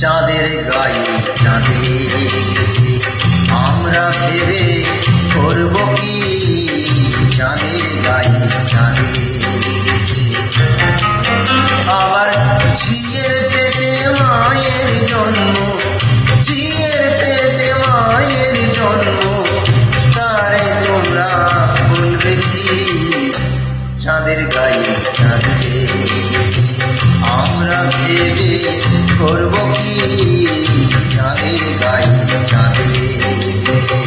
চাঁদের গায়ে চাঁদ লেগেছে, আমরা ভেবে করব কি? চাঁদের গায়ে চাঁদ লেগেছে, আবার ঝিয়ের পেটে মায়ের জন্ম, ঝিয়ের পেটে মায়ের জন্ম, তারে তোমরা বলবে কি? চাঁদের গায়ে চাঁদ লেগেছে, আমরা ভেবে করব কি? চাঁদের গায়ে চাঁদ লেগেছে।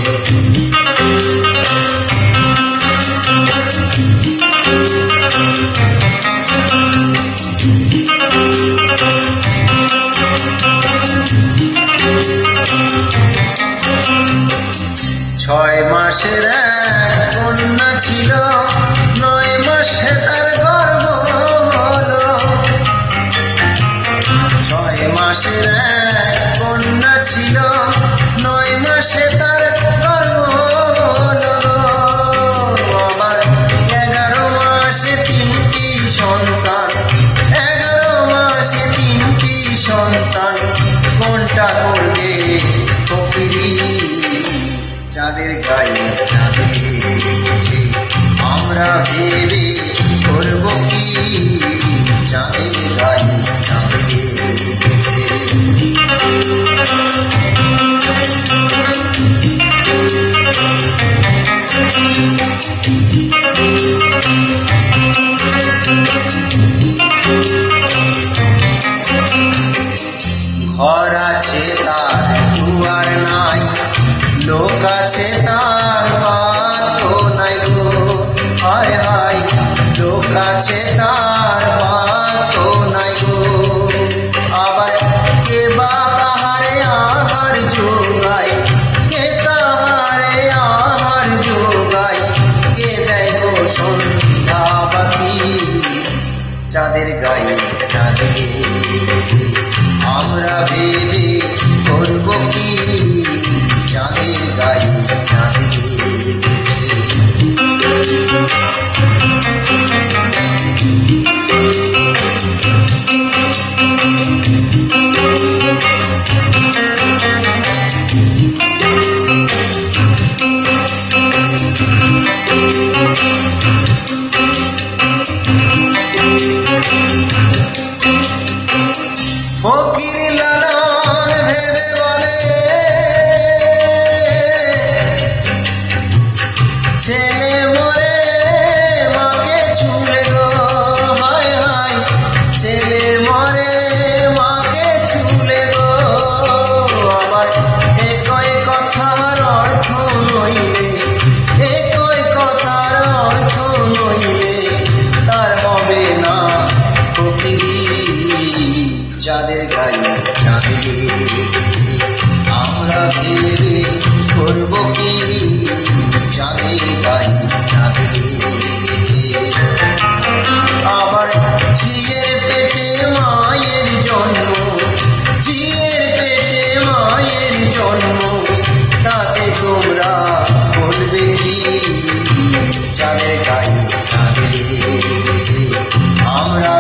ছয় মাসের এক কন্যা ছিল, 9 মাসে তার গর্ভ হলো। 6 মাসের এক কন্যা ছিল, 9 মাসে তার গর্ভ হলো। আবার 11 মাসে 3টি সন্তান, 11 মাসে 3টি সন্তান, কোনটা করবে ফকিরি? চাঁদের গায়ে চাঁদ লেগেছে, আমরা ভেবে করব কি? চাঁদের গায়ে চাঁদ লেগেছে। ঘর আছে তার দুয়ার নাই, লোক আছে তার পাত্র নাই গো। হায় হায়, লোক আছে তার পাত্র নাই গো। আবার কে বা তাহারে আহার যোগায়, কে তাহারে আহার যোগায়, কে দেয় গো সন্ধ্যাবাতি? চাঁদের গায়ে চাঁদ লেগেছে, আমরা ভেবে করব কি? চাঁদের গায়ে চাঁদ লেগেছে। ফকির লালন ভেবে বলে, ছেলে মরে মাকে ছুলে গো। হায় হায়, ছেলে মরে মাকে ছুলে গো। আবার একই কথার অর্থ নইলে, একই কথার অর্থ নইলে তার হবে না ফকিরি। চাঁদের গায়ে চাঁদ লেগেছে, আমরা ভেবে করব কি? চাঁদের গায়ে চাঁদ লেগেছে, আবার ঝিয়ের পেটে মায়ের জন্ম, ঝিয়ের পেটে মায়ের জন্ম, তাতে তোমরা বলবে কি? চাঁদের গায়ে চাঁদ লেগেছে, আমরা